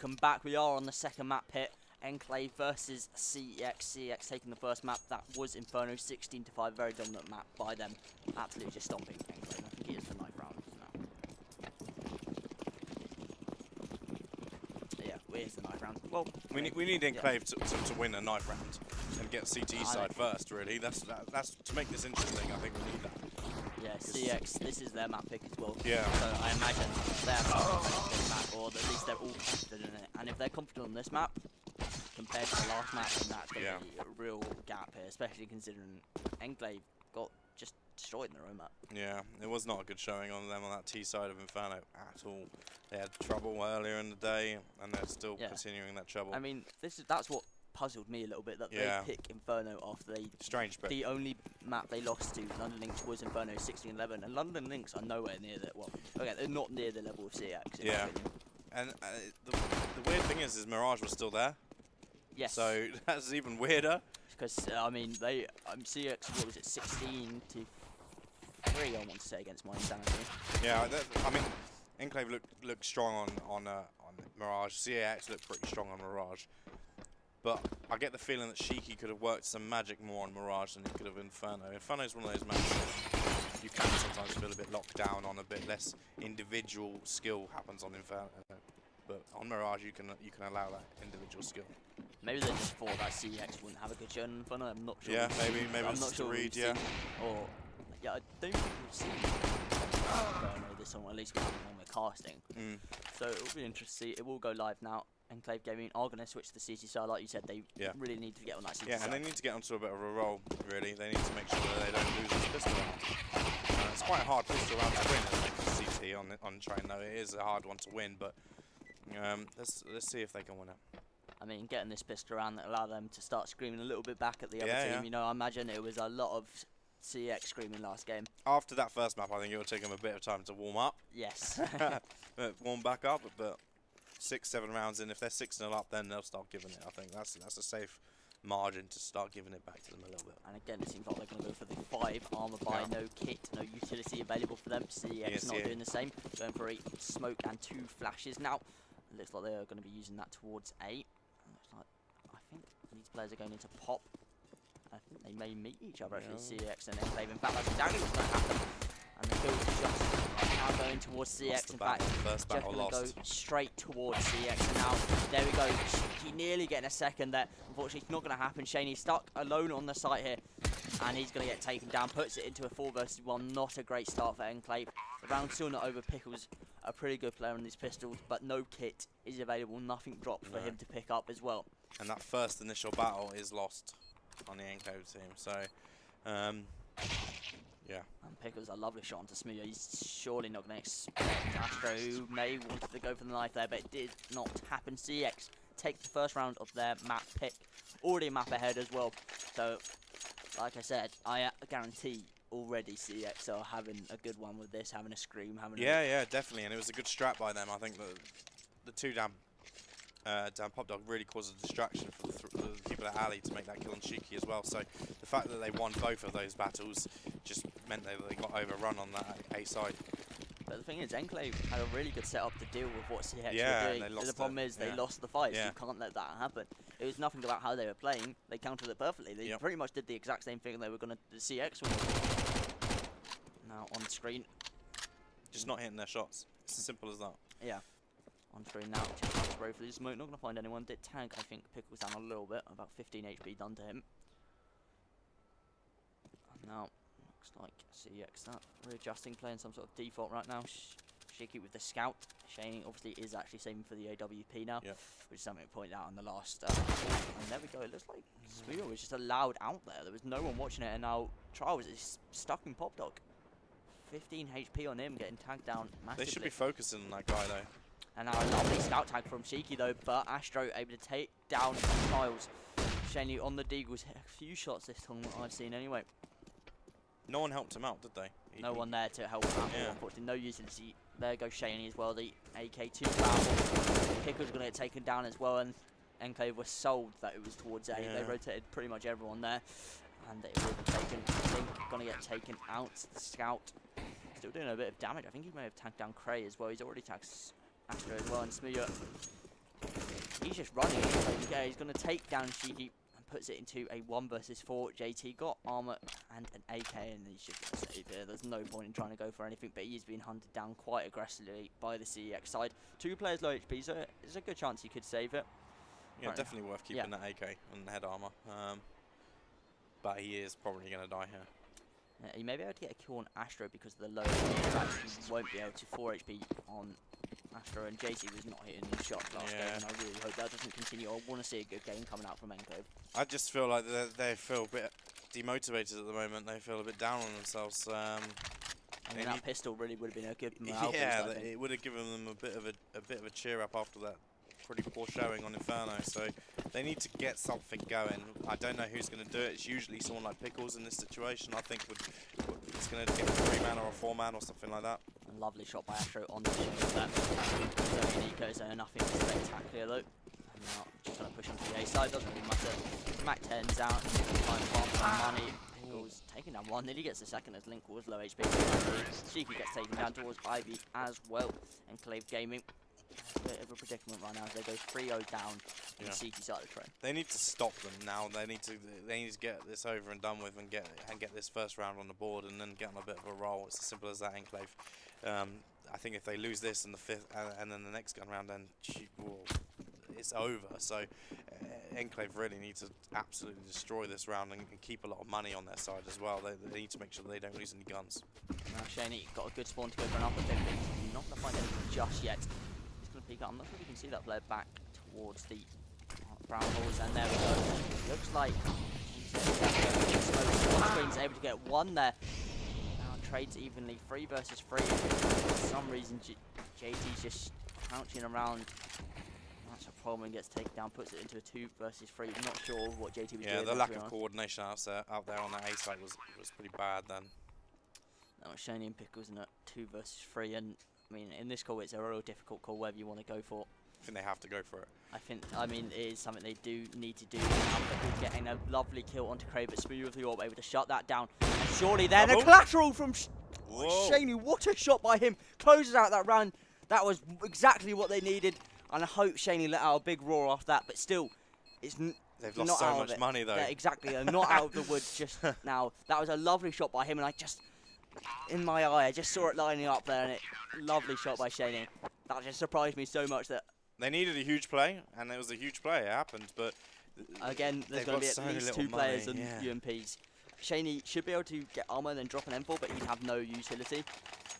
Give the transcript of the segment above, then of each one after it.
welcome back. We are on the second map here. Enclave versus CeX. CeX taking the first map. That was Inferno, 16-5. Very dominant map by them. Absolutely just stomping Enclave. I think it is the knife round now. Yeah, it is the knife round. Well, we need Enclave to win a knife round and get CT side first. Really, that's to make this interesting. I think we need that. Yeah, CeX, this is their map pick as well. Yeah. So I imagine they're confident in this map, or at least they're all confident in it. And if they're confident on this map, compared to the last map, then that's going to be a real gap here, especially considering Enclave got just destroyed in their own map. Yeah, it was not a good showing on them on that T side of Inferno at all. They had trouble earlier in the day, and they're still continuing that trouble. I mean, that's what puzzled me a little bit, that they pick Inferno after they... Strange, but... The only map they lost to London Lynx was Inferno 16-11, and London Lynx are nowhere near that. Well, okay, they're not near the level of CeX. Yeah, and the weird thing is Mirage was still there. Yes. So that's even weirder. Because, I mean, they... CeX, what was it, 16-3, I want to say, against my insanity. Yeah, I mean, Enclave looked strong on Mirage. CeX looked pretty strong on Mirage. But I get the feeling that Shiki could have worked some magic more on Mirage than he could have Inferno. Inferno's one of those maps that you can sometimes feel a bit locked down on, a bit less individual skill happens on Inferno. But on Mirage you can allow that individual skill. Maybe they just thought that CeX wouldn't have a good show in Inferno. I'm not sure. Yeah, maybe I'm it's not sure read. Yeah. Or yeah, I don't think we've seen Inferno this one, or at least when we're casting. So it will be interesting. It will go live now. Enclave Gaming are going to switch to the CT side, like you said. They really need to get on that CT side. And they need to get onto a bit of a roll, really. They need to make sure that they don't lose this pistol round. It's quite a hard pistol round to win in CT on train, though. It is a hard one to win, but let's see if they can win it. I mean, getting this pistol round that allow them to start screaming a little bit back at the other team. You know, I imagine it was a lot of CeX screaming last game. After that first map, I think it will take them a bit of time to warm up. Yes. Warm back up, but 6-7 rounds in, if they're 6-0 up, then they'll start giving it. I think that's a safe margin to start giving it back to them a little bit. And again, it seems like they're going to go for the 5 armor buy, no kit, no utility available for them. CeX not doing the same, going for a smoke and 2 flashes. Now, it looks like they are going to be using that towards A. Looks like, I think these players are going into pop. I think they may meet each other actually, CeX and Enclave. In fact, that's exactly what's going to happen. And the kills just now going towards CeX. In fact, just going to go straight towards CeX. And now, there we go. He nearly getting a second there. Unfortunately, it's not going to happen. Shaney's stuck alone on the site here. And he's going to get taken down. Puts it into a 4 versus 1. Not a great start for Enclave. The round's still not over. Pickles, a pretty good player on these pistols. But no kit is available. Nothing dropped for him to pick up as well. And that first initial battle is lost on the Enclave team. So, yeah. And Pickles a lovely shot onto Smooth. He's surely not going to expect Astro, who may wanted to go for the knife there, but it did not happen. CeX take the first round of their map pick. Already a map ahead as well. So, like I said, I guarantee already CeX are having a good one with this, having a scream, having yeah, definitely. And it was a good strat by them. I think the 2 down Pop Dog really caused a distraction for the people at Alley to make that kill on Shiki as well. So the fact that they won both of those battles just meant they got overrun on that A side. But the thing is, Enclave had a really good setup to deal with what CeX were doing. The problem is they lost the fight, so you can't let that happen. It was nothing about how they were playing. They countered it perfectly. They pretty much did the exact same thing they were going to do CeX one. Now on screen. Just not hitting their shots. It's as simple as that. Yeah. On screen now, 2 times spray for the smoke, not going to find anyone. Did tag, I think, Pickles down a little bit, about 15 HP done to him. And now, looks like CeX readjusting, playing some sort of default right now. Shiki with the scout. Shane obviously is actually saving for the AWP now, which is something I pointed out in the last. And there we go, it looks like Smooth was just allowed out there. There was no one watching it, and now Trial is stuck in Pop Dog. 15 HP on him, getting tagged down massively. They should be focusing on that guy, though. And now a lovely scout tag from Shiki though, but Astro able to take down Tiles. Shaney on the Deagles, hit a few shots this time I've seen anyway. No one helped him out, did they? No one there to help him out, unfortunately. No utility. There goes Shaney as well, the AK2 battle. Pickles going to get taken down as well, and Enclave was sold that it was towards A. They rotated pretty much everyone there. And it will be taken, I think, going to get taken out. The scout still doing a bit of damage. I think he may have tagged down Cray as well. He's already tagged Astro as well, and Smooth he's just running. He's going to take down Cheeky and puts it into a 1 versus 4. JT got armor and an AK, and he's just going to save it. There's no point in trying to go for anything, but he's been hunted down quite aggressively by the CEX side. 2 players low HP, so there's a good chance he could save it. Yeah, definitely worth keeping that AK and head armor. But he is probably going to die here. Yeah, he may be able to get a kill on Astro because of the low HP. He won't be able to 4 HP on Astro, and JT was not hitting his shots last game, and I really hope that doesn't continue. I want to see a good game coming out from Enclave. I just feel like they feel a bit demotivated at the moment. They feel a bit down on themselves. I mean, that pistol really would have been a good morale boost, it would have given them a bit of a cheer up after that pretty poor showing on Inferno. So they need to get something going. I don't know who's going to do it. It's usually someone like Pickles in this situation. I think it's going to get a 3-man or a 4-man or something like that. A lovely shot by Astro on the show there. So Nico, so nothing spectacular though. And now just going to push onto the A side. Doesn't really matter. Mac 10's out. Time for money. Pickles taking down 1. Nearly gets the second as Link was low HP. Cheeky gets taken down towards Ivy as well. Enclave Gaming. A bit of a predicament right now as they go 3-0 down on the Cheeky side of the train. They need to stop them now. They need to get this over and done with and get this first round on the board and then get on a bit of a roll. It's as simple as that, Enclave. I think if they lose this in the 5th and then the next gun round, then it's over. So Enclave really need to absolutely destroy this round and keep a lot of money on their side as well. They need to make sure that they don't lose any guns. Now Shaney got a good spawn to go for an upper bit, but he's not going to find anything just yet. Peek up. I'm not sure if you can see that player back towards the brown holes, and there we go. Looks like he's able to get 1 there. Now trades evenly, 3 versus 3. For some reason, JT's just crouching around. That's a problem. Gets taken down, puts it into a 2 versus 3. I'm not sure what JT was doing. Yeah, the lack of coordination out there on that A side was pretty bad then. That was Shani and Pickles in a 2 versus 3, and I mean, in this call, it's a real difficult call whether you want to go for. I think they have to go for it. I mean, it is something they do need to do. Now, Pickles getting a lovely kill onto Crave, but Smooth with the orb able to shut that down. And surely then a collateral from Shaney. What a shot by him. Closes out that round. That was exactly what they needed. And I hope Shaney let out a big roar after that, but still, they've lost so much money though. Yeah, exactly. They're not out of the woods just now. That was a lovely shot by him, and in my eye, I just saw it lining up there, and lovely shot by Shaney. That just surprised me so much that they needed a huge play, and it was a huge play. It happened, but again, there's going to be at least 2 players on UMPs. Shaney should be able to get armor and then drop an M4, but he'd have no utility.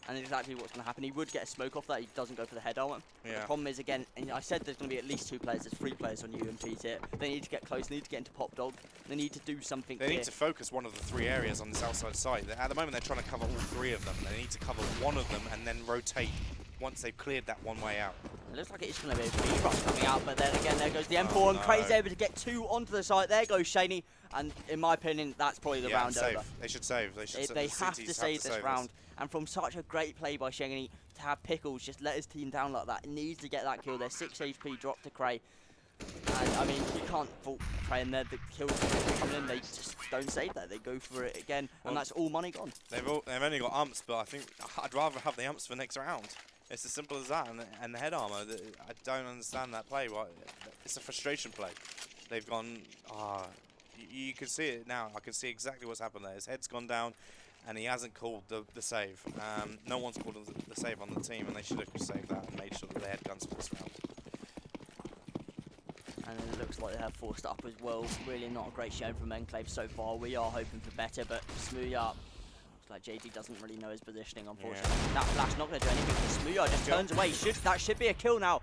And exactly what's going to happen. He would get a smoke off that. He doesn't go for the head armor. Yeah. The problem is, again, and I said there's going to be at least 2 players. There's 3 players on UMPs here. They need to get close. They need to get into Pop Dog. They need to do something. They need to focus one of the 3 areas on this outside side. At the moment, they're trying to cover all 3 of them. They need to cover 1 of them and then rotate once they've cleared that one way out. It looks like it's going to be a speed rush coming out, but then again, there goes the M4, and Craig's able to get 2 onto the site. There goes Shaney, and in my opinion, that's probably the round over. They should save. They have to save this round. And from such a great play by Shaney to have Pickles just let his team down like that, he needs to get that kill. There's 6 HP drop to Cray. And I mean, you can't fault Cray in there. The kills coming in, they just don't save that. They go for it again, and that's all money gone. They've only got umps, but I think I'd rather have the umps for next round. It's as simple as that, and the head armor. I don't understand that play. It's a frustration play. They've gone. You can see it now. I can see exactly what's happened there. His head's gone down, and he hasn't called the save. No one's called the save on the team, and they should have saved that and made sure that they had guns for this round. And it looks like they have forced up as well. Really not a great showing from Enclave so far. We are hoping for better, but Smooth up. Like JT doesn't really know his positioning, unfortunately. Yeah. That flash not going to do anything. Smooth just turns away. That should be a kill now.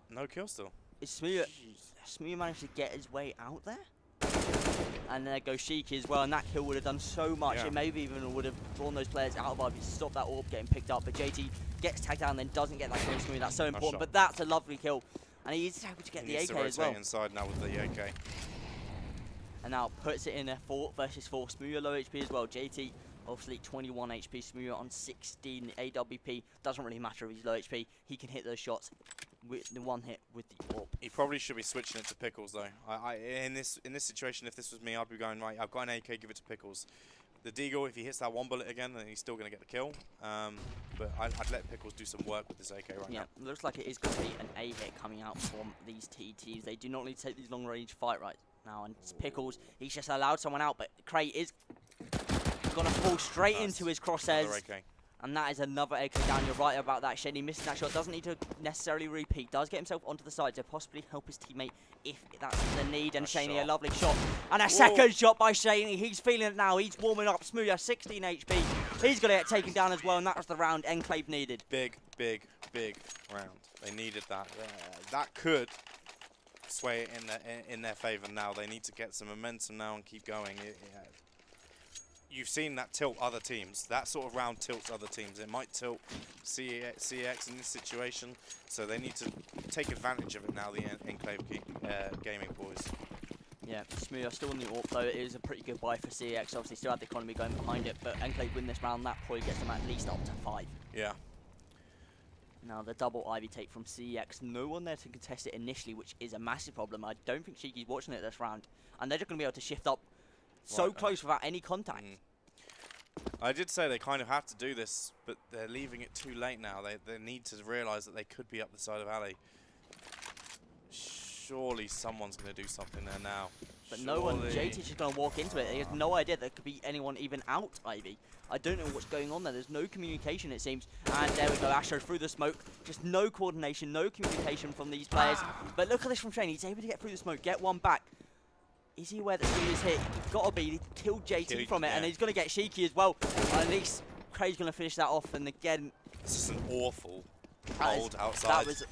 No kill still. Is Smooth managed to get his way out there? And there goes Sheik as well, and that kill would have done so much. Yeah. It maybe even would have drawn those players out of RB to stop that orb getting picked up. But JT gets tagged down and then doesn't get that kill. Smooth. That's so important. But that's a lovely kill. And he's able to get the AK as well. Inside now with the AK. And now puts it in a 4 versus 4. Smooth low HP as well. JT obviously 21 HP. Smooth on 16 AWP. Doesn't really matter if he's low HP. He can hit those shots with the one hit with the orb. He probably should be switching it to Pickles though. In this situation, if this was me, I'd be going right. I've got an AK, give it to Pickles. The Deagle, if he hits that one bullet again, then he's still going to get the kill. But I'd let Pickles do some work with this AK right now. Yeah, looks like it is going to be an A hit coming out from these TTs. They do not need to take these long range fight right now. And it's Pickles, he's just allowed someone out, but Crate is going to fall straight into his crosshairs. And that is another AK down. You're right about that. Shady missing that shot. Doesn't need to necessarily repeat. Does get himself onto the side to possibly help his teammate if that's the need. And Shaney, a lovely shot. And a second shot by Shaney. He's feeling it now. He's warming up. Smooth, 16 HP. He's going to get taken down as well. And that was the round Enclave needed. Big round. They needed that. That could sway it in their favour now. They need to get some momentum now and keep going. You've seen that tilt other teams. That sort of round tilts other teams. It might tilt CeX in this situation, so they need to take advantage of it now, the Enclave gaming boys. Yeah, Smooth are still on the AWP though. It is a pretty good buy for CeX. Obviously still have the economy going behind it, but Enclave win this round, that probably gets them at least up to 5. Yeah. Now the double Ivy take from CeX. No one there to contest it initially, which is a massive problem. I don't think Shiki's watching it this round, and they're just going to be able to shift up so close without any contact. I did say they kind of have to do this, but they're leaving it too late now. They need to realise that they could be up the side of alley. Surely someone's going to do something there now. But no one, JT's just going to walk into it. He has no idea there could be anyone even out Ivy. I don't know what's going on there. There's no communication, it seems. And there we go, Astro through the smoke. Just no coordination, no communication from these players. But look at this from Shane. He's able to get through the smoke, get one back. Is he aware that Smooth is hit? He's got to be. He killed JT from it, and he's going to get Shiki as well. At least Craig's going to finish that off. And again, this is an awful hold outside. That was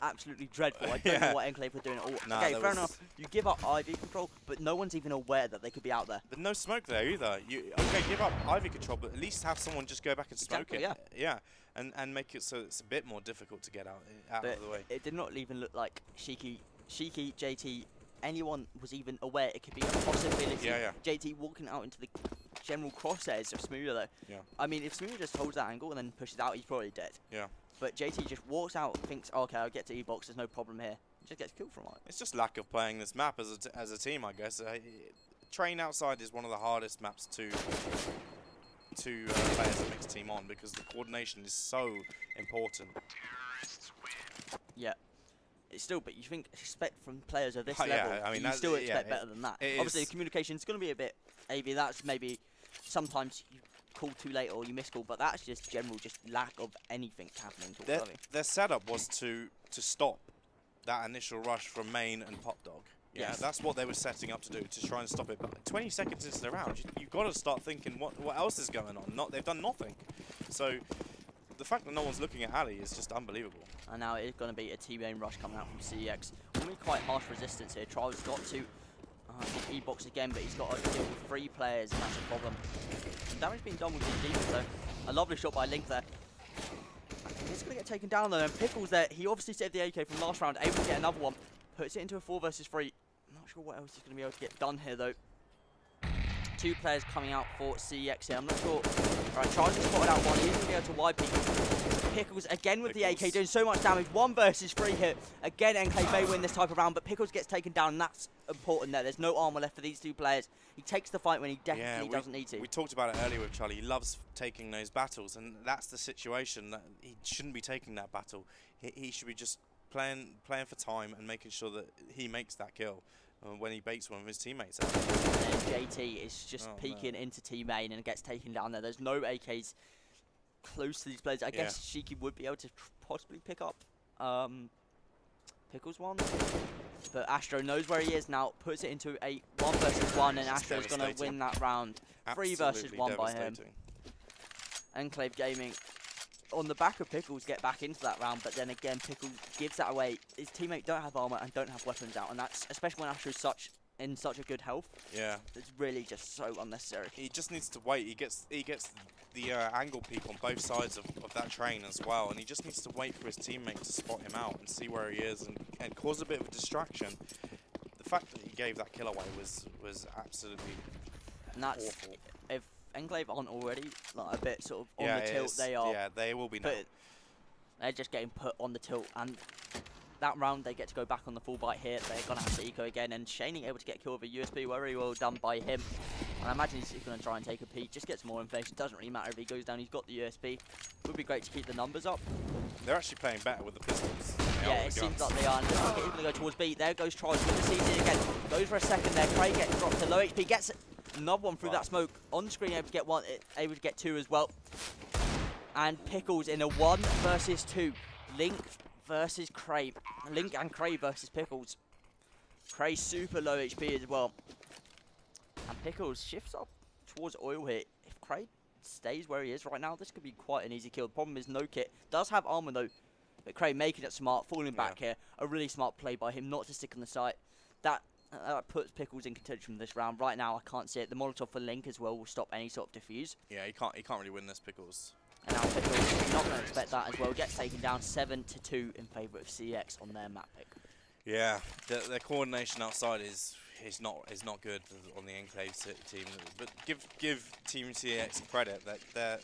absolutely dreadful. I don't know what Enclave were doing at all. Nah, okay, fair enough. You give up Ivy control, but no one's even aware that they could be out there. But no smoke there either. Okay, give up Ivy control, but at least have someone just go back and smoke it. Yeah. And make it so it's a bit more difficult to get out of the way. It did not even look like Shiki, JT, anyone was even aware it could be a possibility. Yeah. JT walking out into the general crosshairs of Smooth though. Yeah. I mean, if Smooth just holds that angle and then pushes out, he's probably dead. Yeah. But JT just walks out, thinks, oh, okay, I'll get to E-box, there's no problem here. Just gets killed from it. It's just lack of playing this map as a team, I guess. Train outside is one of the hardest maps to play as a mixed team on, because the coordination is so important. Yeah. It's still, but you expect from players of this level, I mean, you still expect better than that. Obviously, the communication is going to be a bit, maybe that's maybe sometimes you call too late or you miss call, but that's just general, just lack of anything happening. Their setup was to stop that initial rush from main and Pop Dog. Yeah, that's what they were setting up to do, to try and stop it. But 20 seconds into the round, you've got to start thinking what else is going on. They've done nothing. So the fact that no one's looking at Ali is just unbelievable. And now it is going to be a T-main rush coming out from CeX. Will be quite harsh resistance here. Trial's got to E-box again, but he's got to deal with 3 players, and that's a problem. Some damage being done with his defense though. A lovely shot by Link there. He's going to get taken down though, and Pickles there, he obviously saved the AK from last round, able to get another one. Puts it into a 4 versus 3. I'm not sure what else he's going to be able to get done here though. 2 players coming out for CeX here. I'm not sure. Alright, Charles has spotted out one. He's going to be able to wide peek. Pickles again with the AK, doing so much damage. 1 versus 3 here. Again, Enclave may win this type of round, but Pickles gets taken down, and that's important there. There's no armor left for these 2 players. He takes the fight when he definitely doesn't need to. We talked about it earlier with Charlie. He loves taking those battles, and that's the situation. That he shouldn't be taking that battle. He should be just playing for time and making sure that he makes that kill when he baits one of his teammates out. And JT is just peeking into T-main and gets taken down there. There's no AKs close to these players. I guess Shiki would be able to possibly pick up Pickles one. But Astro knows where he is now, puts it into a 1 versus 1, and Astro's going to win that round. 3 versus 1 by him. Enclave Gaming, on the back of Pickles, get back into that round, but then again, Pickles gives that away. His teammate don't have armor and don't have weapons out, and that's, especially when Astro's in such a good health. Yeah. It's really just so unnecessary. He just needs to wait. He gets the angle peak on both sides of that train as well, and he just needs to wait for his teammate to spot him out and see where he is and cause a bit of a distraction. The fact that he gave that kill away was absolutely awful. If Enclave aren't already like a bit sort of on the tilt, they are. Yeah, they will be now. They're just getting put on the tilt, and that round they get to go back on the full bite here. They're gonna have to eco again, and Shaney able to get a kill with a USB. Very well done by him. And I imagine he's going to try and take a peek, just get some more information. Doesn't really matter if he goes down, he's got the USB. Would be great to keep the numbers up. They're actually playing better with the pistols. Yeah, it seems like they are. And they're going to go towards B. There goes Trials with the CZ again. Goes for a second there. Craig gets dropped to low HP. Gets another one through that smoke. On screen, able to get one, able to get two as well. And Pickles in a 1 versus 2. Link versus Cray. Link and Cray versus Pickles. Cray super low HP as well. And Pickles shifts up towards Oil here. If Cray stays where he is right now, this could be quite an easy kill. The problem is no kit. Does have armor though. But Cray making it smart, falling back here. A really smart play by him not to stick on the site. That puts Pickles in contention this round. Right now, I can't see it. The Molotov for Link as well will stop any sort of defuse. Yeah, he can't really win this, Pickles. And now Pickles not going to expect that as well. Gets taken down 7-2 in favour of CeX on their map pick. Yeah, their coordination outside is not good on the Enclave team. But give Team CeX credit that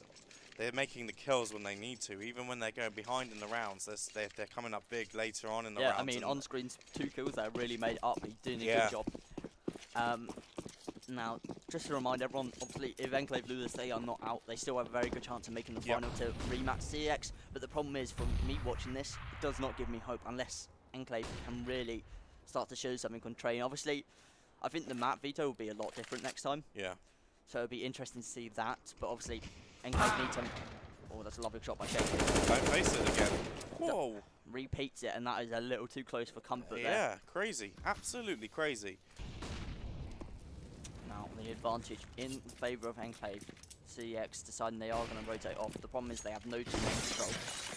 they're making the kills when they need to, even when they're going behind in the rounds. They're coming up big later on in the rounds. Yeah, I mean, on screen's 2 kills there really made it up. He's doing a good job. Now, just to remind everyone, obviously, if Enclave lose this, they are not out. They still have a very good chance of making the final to rematch CeX. But the problem is, from me watching this, it does not give me hope unless Enclave can really start to show something on train. Obviously, I think the map veto will be a lot different next time. Yeah. So it'll be interesting to see that. But obviously, Enclave needs some. Oh, that's a lovely shot by Shake. Don't face it again. Whoa. Repeats it, and that is a little too close for comfort there. Yeah, crazy. Absolutely crazy. Now, the advantage in favour of Enclave. CeX deciding they are going to rotate off. The problem is they have no teammate control.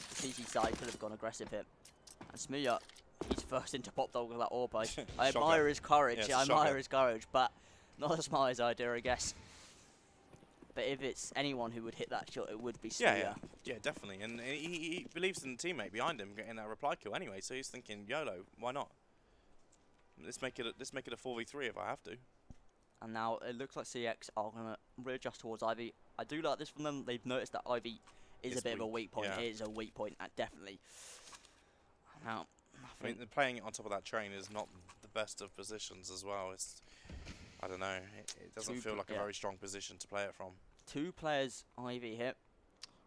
The CT side could have gone aggressive here. And Smooya, he's first into pop dog with that orb. I admire his courage. Yeah, I admire his courage, but not as smart as idea, I guess. But if it's anyone who would hit that shot, it would be Smooya. Yeah, definitely. And he believes in the teammate behind him getting that reply kill anyway. So he's thinking, YOLO, why not? Let's make it a 4v3 if I have to. And now it looks like CeX are going to readjust towards Ivy. I do like this from them. They've noticed that Ivy is a bit of a weak point. Yeah. It is a weak point, definitely. Now, I mean, playing it on top of that train is not the best of positions as well. I don't know. It doesn't feel like a very strong position to play it from. 2 players Ivy here.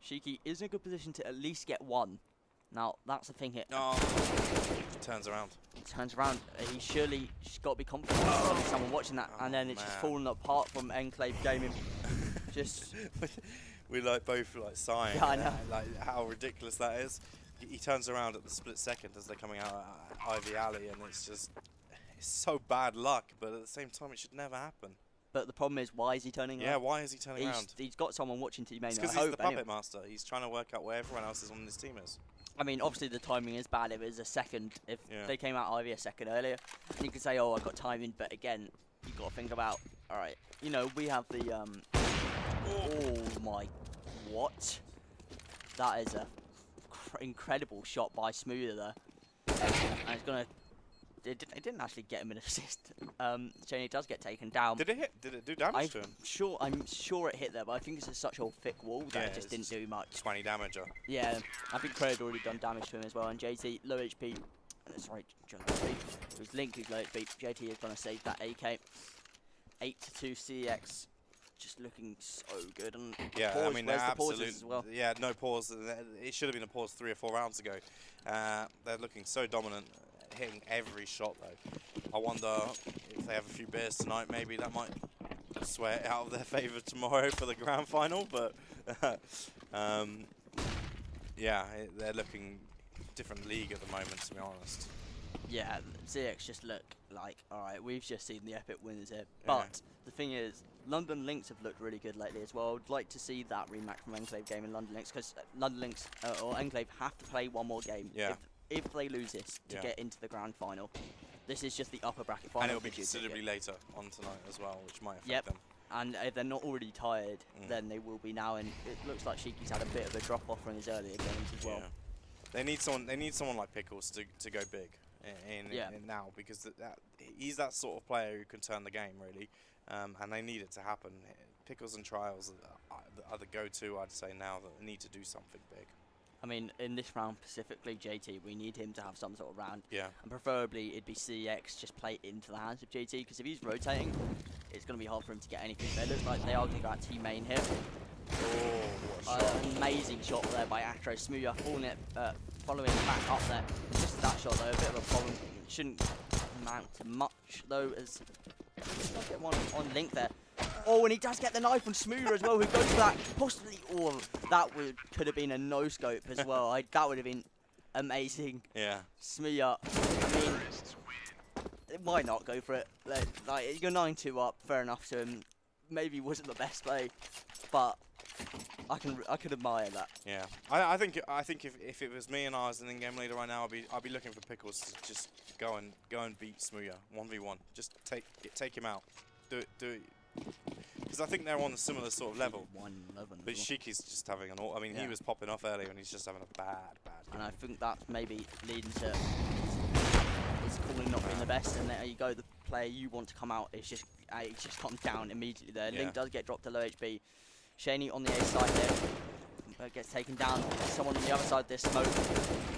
Shiki is in a good position to at least get 1. Now, that's the thing here. Oh, turns around. He turns around. He's surely got to be confident. There's someone watching that, and then it's just falling apart from Enclave Gaming. Just we both sighing. Yeah, I know. Like how ridiculous that is. He turns around at the split second as they're coming out at Ivy Alley, and it's so bad luck. But at the same time, it should never happen. But the problem is, why is he turning around? Yeah, why is he turning around? He's got someone watching team main. Because he's the puppet master. He's trying to work out where everyone else is on this team is. I mean, obviously the timing is bad if it was a second. If they came out Ivy a second earlier, and you could say, oh, I got timing. But again, you've got to think about, all right, you know, we have the, oh my, what? That is a incredible shot by Smooya there. And it's going to, it didn't actually get him an assist. Cheney does get taken down. Did it hit? Did it do damage to him? I'm sure it hit there, but I think it's just such a thick wall that it just didn't do much. 20 damager. Yeah, I think Craig had already done damage to him as well, and JT, low HP. Sorry, it was Link who's low HP. JT is going to save that AK. 8-2 CeX. Just looking so good. And yeah, pause, I mean, where's the pauses as well? Yeah, no pause. It should have been a pause 3 or 4 rounds ago. They're looking so dominant, hitting every shot though. I wonder if they have a few beers tonight, maybe that might sway it out of their favour tomorrow for the grand final. But yeah, they're looking different league at the moment, to be honest. Yeah, CeX just look like, alright, we've just seen the epic winners here. But the thing is, London Lynx have looked really good lately as well. I'd like to see that rematch from Enclave game in London Lynx, because London Lynx or Enclave have to play one more game. Yeah. If they lose this to get into the grand final, this is just the upper bracket final. And it'll be considerably later on tonight as well, which might affect them. And if they're not already tired, then they will be now. And it looks like Shiki's had a bit of a drop off from his earlier games as well. They need someone like Pickles to go big in now, because he's that sort of player who can turn the game really, and they need it to happen. Pickles and Trials are the go-to, I'd say, now that need to do something big. I mean, in this round specifically, JT, we need him to have some sort of round. Yeah. And preferably it'd be CeX just play into the hands of JT, because if he's rotating, it's going to be hard for him to get anything. But it looks like they are going to go out T main here. Oh, what a shot. Amazing shot there by Astro. Smooya following back up there. Just that shot though, a bit of a problem. It shouldn't amount to much though, as I'll get one on Link there. Oh, and he does get the knife from Smooya as well, who goes for that. Possibly, that could have been a no-scope as well. That would have been amazing. Yeah. Smooya, I mean, why not go for it? Like you're 9-2 up, fair enough to him. Maybe wasn't the best play, but I could admire that. Yeah, I think if it was me and I was an in-game leader right now, I'd be looking for Pickles to just go and beat Smooya 1v1. Just take him out. Do it. Because I think they're on a similar sort of level. 1-11. But Shiki's just having an. I mean, he was popping off earlier, and he's just having a bad game. And I think that's maybe leading to his calling not being the best. And there you go, the player you want to come out is just come down immediately there. Yeah. Link does get dropped to low HP. Shaney on the A side there gets taken down. Someone on the other side, this smoke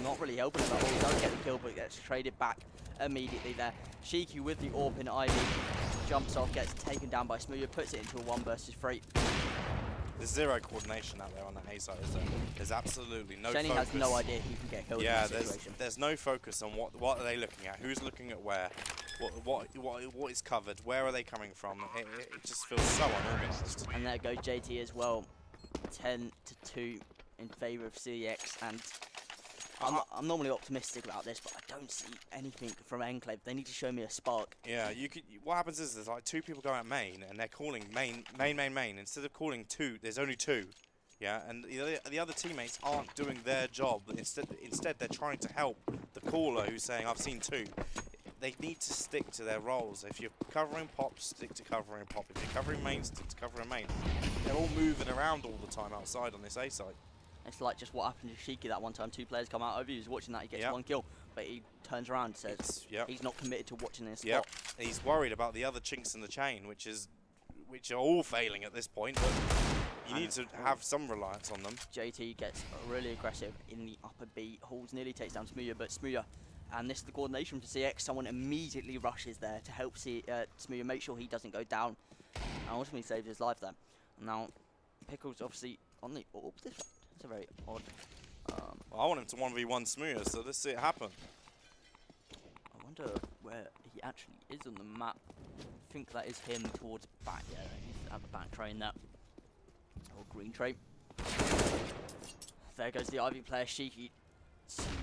not really helping him at all. He does get the kill, but gets traded back immediately there. Shiki with the AWP in Ivy jumps off, gets taken down by Smooya, puts it into a 1 versus 3. There's zero coordination out there on that A side, is there? There's absolutely no Shaney focus. has no idea he can get killed in that situation. There's no focus on what are they looking at, who's looking at where, what is covered, where are they coming from. It just feels so unorganized. And there goes JT as well, 10-2 in favour of CeX, and I'm normally optimistic about this, but I don't see anything from Enclave. They need to show me a spark. Yeah, what happens is there's like 2 people going at main, and they're calling main. Instead of calling 2, there's only 2. Yeah, and the other teammates aren't doing their job. Instead, they're trying to help the caller who's saying, I've seen 2. They need to stick to their roles. If you're covering pop, stick to covering pop. If you're covering main, stick to covering main. They're all moving around all the time outside on this A side. It's like just what happened to Shiki that one time. 2 players come out over you. He's watching that. He gets 1 kill, but he turns around and says he's not committed to watching this spot. He's worried about the other chinks in the chain, which are all failing at this point. But you need to have some reliance on them. JT gets really aggressive in the upper B. Halls nearly takes down Smooya, but Smooya, and this is the coordination from CeX. Someone immediately rushes there to help Smooya make sure he doesn't go down, and ultimately saves his life there. Now, Pickles obviously on the AWP. It's a very odd. Well, I want him to 1v1 Smooya, so let's see it happen. I wonder where he actually is on the map. I think that is him towards back. Yeah, he's at the back train there. Or green train. There goes the Ivy player, Shiki,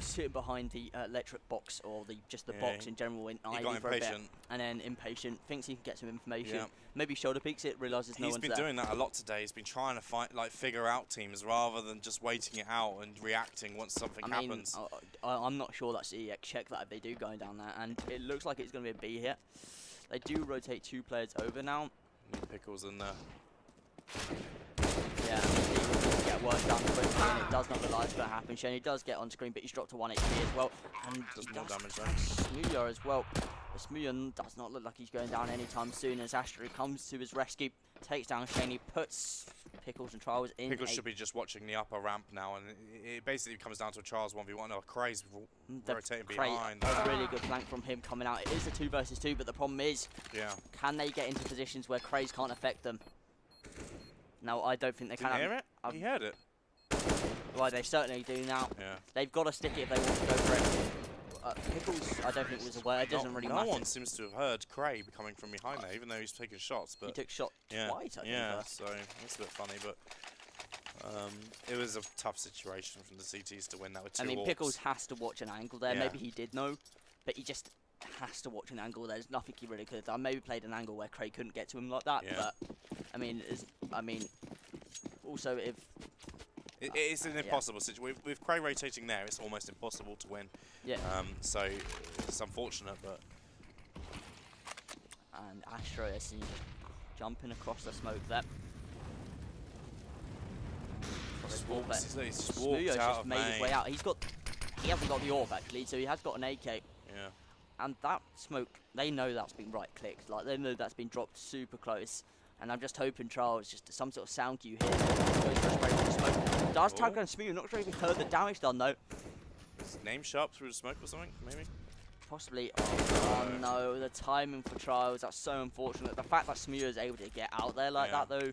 sitting behind the electric box, or just the box in general in Ivy for a bit. And then impatient, thinks he can get some information. Yeah. Maybe shoulder peeks it, realises no one's there. He's been doing that a lot today. He's been trying to figure out teams rather than just waiting it out and reacting once something happens. I'm not sure that CeX check that if they do going down there, and it looks like it's going to be a B here. They do rotate 2 players over now. Pickles in there. Yeah, he will get work done quickly, and it does not look like it's going to happen. Shenny does get on screen, but he's dropped to 1 HP as well. And does more damage though. Smooya as well. But Smooya does not look like he's going down anytime soon as Astro comes to his rescue, takes down Shenny, puts Pickles and Trials in. Pickles should be just watching the upper ramp now, and it basically comes down to a Trials 1v1. Oh, Cray's rotating behind. A really good flank from him coming out. It is a 2 versus 2, but the problem is, can they get into positions where Craze can't affect them? No, I don't think they can. Did you hear it? He heard it. Well, they certainly do now. Yeah. They've got to stick it if they want to go for it. Pickles, I don't think was aware. It doesn't really matter. No one seems to have heard Cray coming from behind there, even though he's taking shots. But he took shot twice, I think. Yeah, so it's a bit funny, but it was a tough situation from the CTs to win that with 2 AWPs. Pickles has to watch an angle there. Maybe he did know, but he just has to watch an angle. There's nothing he really could have done. Maybe played an angle where Cray couldn't get to him like that. But I mean, also if it's an impossible situation with Cray rotating there, it's almost impossible to win. Yeah. So it's unfortunate, but. And Astro is seen jumping across the smoke there. He's just made his way out. He hasn't got the AWP actually, so he has got an AK. Yeah. And that smoke, they know that's been right clicked. Like, they know that's been dropped super close. And I'm just hoping Trials just some sort of sound cue here. Goes for a spray from the smoke. Does tag on Smooya, not sure if he heard the damage done though. Is name sharp through the smoke or something, maybe? Possibly. Oh no, the timing for trials, that's so unfortunate. The fact that Smooya is able to get out there like that though.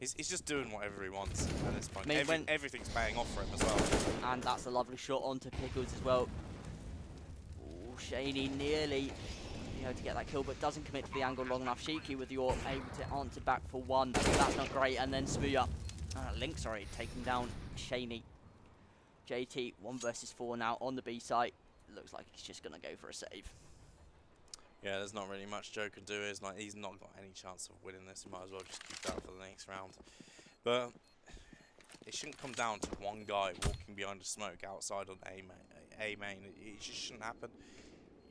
He's just doing whatever he wants at this point. I mean, everything's paying off for him as well. And that's a lovely shot onto Pickles as well. Ooh, Shaney nearly able to get that kill, but doesn't commit to the angle long enough. Shiki with your able to answer back for one. That's not great. And then Smooya, Link, sorry, taking down Shaney. JT 1 versus 4 now on the B site. Looks like he's just gonna go for a save. Yeah, there's not really much Joe can do. He's not got any chance of winning this. He might as well just keep that for the next round. But it shouldn't come down to one guy walking behind the smoke outside on A main. It just shouldn't happen.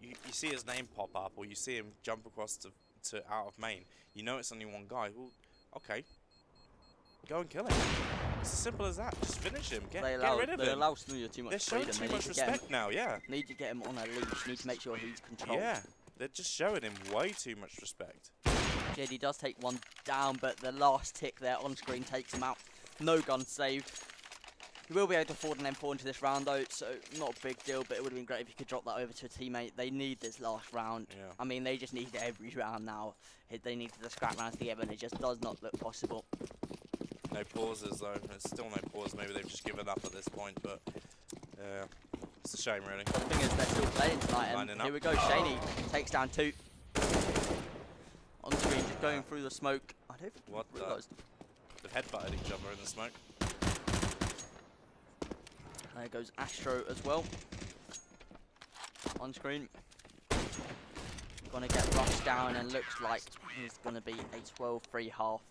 You see his name pop up, or you see him jump across to out of main. You know it's only one guy. Well, okay, go and kill him. It's as simple as that. Just finish him. Get rid of him. They allow Smooya too much freedom. They're showing too much respect now. Yeah. Need to get him on a leash. Need to make sure he's controlled. Yeah. They're just showing him way too much respect. JD does take one down, but the last tick there on screen takes him out. No gun saved. He will be able to afford an M4 into this round though, so not a big deal, but it would have been great if he could drop that over to a teammate. They need this last round. Yeah. I mean, they just need every round now. They need the scrap rounds together, and it just does not look possible. No pauses though. There's still no pause. Maybe they've just given up at this point, but it's a shame really. The thing is, they're still playing tonight, and here we go. Shaney takes down 2. On screen, just going through the smoke. I don't think what they've headbutted each other in the smoke. There goes Astro as well. On screen. Gonna get rushed down, and looks like he's gonna be a 12-3 half.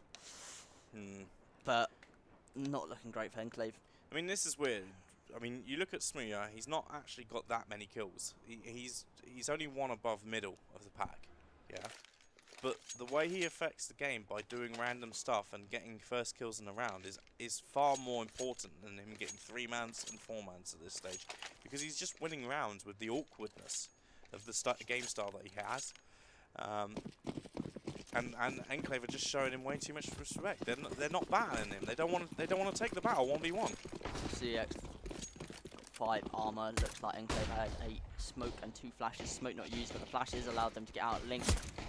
But not looking great for Enclave. I mean, this is weird. I mean, you look at Smooya, he's not actually got that many kills. He's only one above middle of the pack, yeah? But the way he affects the game by doing random stuff and getting first kills in the round is far more important than him getting 3-mans and 4-mans at this stage. Because he's just winning rounds with the awkwardness of the game style that he has. And Enclave are just showing him way too much respect. They're not battling him. They don't want to take the battle 1v1. CeX 5 armor. Looks like Enclave had a smoke and 2 flashes. Smoke not used, but the flashes allowed them to get out. Link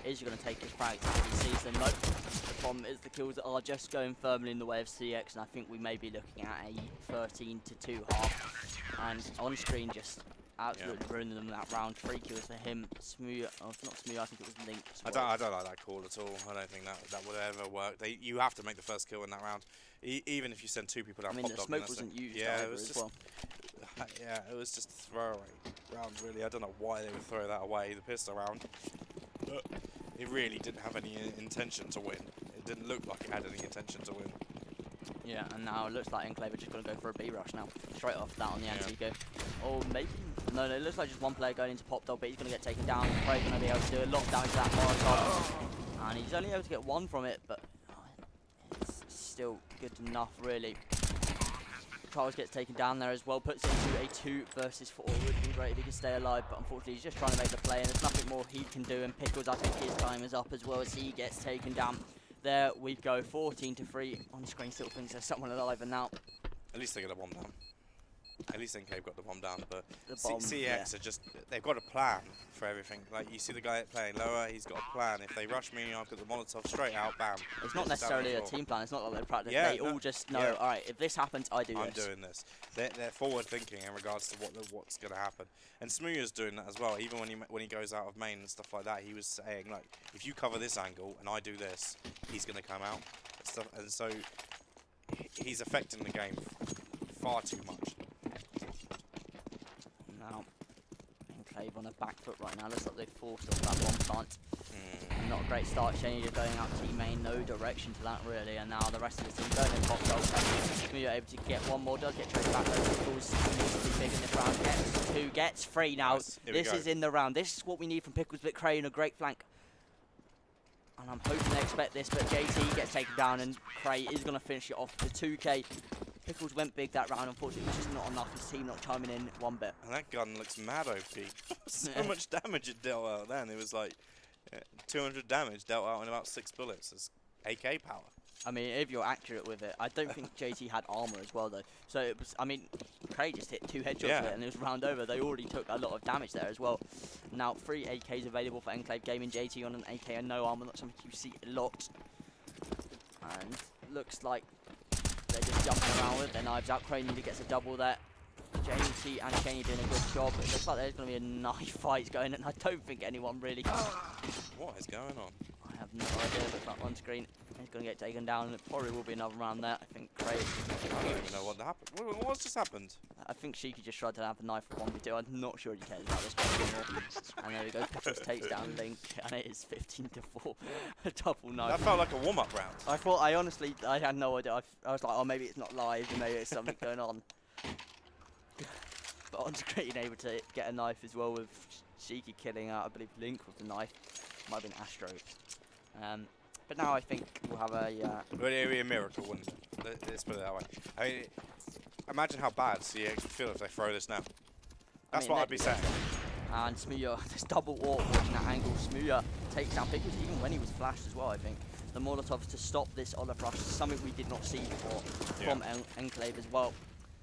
is going to take his frags as he sees them. Nope. The problem is the kills are just going firmly in the way of CeX, and I think we may be looking at a 13-2 half. And on screen just absolutely ruining them that round. 3 kills for him. Smooya, oh, not Smooya, I think it was Link. I don't like that call at all. I don't think that would ever work. You have to make the first kill in that round, even if you send 2 people down. I mean, the smoke wasn't used. Yeah, it was just. Well. Yeah, it was just a throwaway round, really. I don't know why they would throw that away, the pistol round. But it really didn't have any intention to win. It didn't look like it had any intention to win. Yeah, and now it looks like Enclave are just going to go for a B rush now. Straight off that on the anti-go. Or maybe... No, it looks like just one player going into Pop Dog, but he's going to get taken down. Craig going to be able to do a lot of damage to that Molotov. And he's only able to get 1 from it, but it's still good enough, really. Charles gets taken down there as well, puts into a 2 versus 4. It would have been great if he could stay alive, but unfortunately he's just trying to make the play, and there's nothing more he can do. And Pickles, I think his time is up as well as he gets taken down. There we go, 14-3. On screen still thinks there's someone alive, and now... At least they get a bomb down. At least Enclave got the bomb down, but CeX are just, they've got a plan for everything. Like, you see the guy playing lower, he's got a plan. If they rush me, I'll put the Molotov straight out, bam. It's not necessarily a team plan, it's not like they practice. Yeah, they all just know, alright, if this happens, I'm doing this. They're forward thinking in regards to what's going to happen. And Smooya's doing that as well. Even when he goes out of main and stuff like that, he was saying, like, if you cover this angle and I do this, he's going to come out. And so he's affecting the game far too much. Now, Enclave on a back foot right now. Looks like they've forced off that bomb plant. Not a great start. Shane, you're going out team main, no direction to that really. And now the rest of the team going in pop goal. You're able to get 1 more, does get traced back. Those Pickles needs to be big in this round. Gets 2, gets 3 now. Nice. This is in the round. This is what we need from Pickles, but Crane, a great flank. And I'm hoping they expect this, but JT gets taken down, and Cray is going to finish it off with 2K. Pickles went big that round, unfortunately, it's just not enough. His team not chiming in 1 bit. And that gun looks mad OP. So much damage it dealt out then. It was like 200 damage dealt out in about 6 bullets. It's AK power. I mean, if you're accurate with it, I don't think JT had armor as well though. So it was, I mean, Craig just hit 2 headshots with it and it was round over. They already took a lot of damage there as well. Now 3 AKs available for Enclave Gaming. JT on an AK and no armor, not something you see a lot. And looks like they're just jumping around with their knives out. Crane gets a double there. JT and Kenny doing a good job. It looks like there's going to be a knife fight going, and I don't think anyone really. What is going on? I have no idea. Looks like on screen he's going to get taken down, and it probably will be another round there. I think Craig. I don't even know what happened. What's just happened? I think Shiki just tried to have the knife for 1v2. I'm not sure he cares about this one anymore. And there we go. Pickles takes down Link, and it is 15-4. A double knife. That felt like a warm-up round. I thought, I had no idea. I was like, oh, maybe it's not live, and maybe it's something going on. But on screen, able to get a knife as well with Shiki killing out, I believe, Link with the knife. Might have been Astro. But now I think we'll have a... It would be a miracle, wouldn't it? Let's put it that way. I mean, imagine how bad CeX would feel if they throw this now. That's what I'd be saying. And Smuya, this double AWP watching that angle. Smuya takes down Pickles even when he was flashed as well, I think. The Molotovs to stop this Olaf rush, something we did not see before from Enclave as well.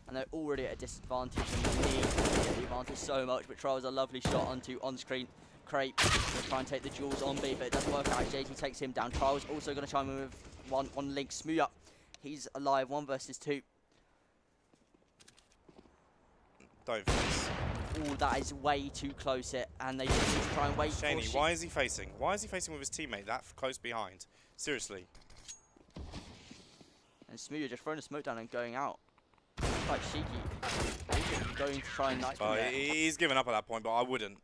And they're already at a disadvantage and they need to get the advantage so much, but Trials a lovely shot onto on-screen. Crape will try and take the jewels on B, but it doesn't work out. JT takes him down. Trials also going to try and move one on Link. Smuya, he's alive, 1 versus 2. Don't face. Oh, that is way too close it, and they just need to try and wait for Shaney, why is he facing? Why is he facing with his teammate that close behind? Seriously. And Smuya just throwing a smoke down and going out. Like Shiki, going to try and knife him there. He's given up at that point, but I wouldn't.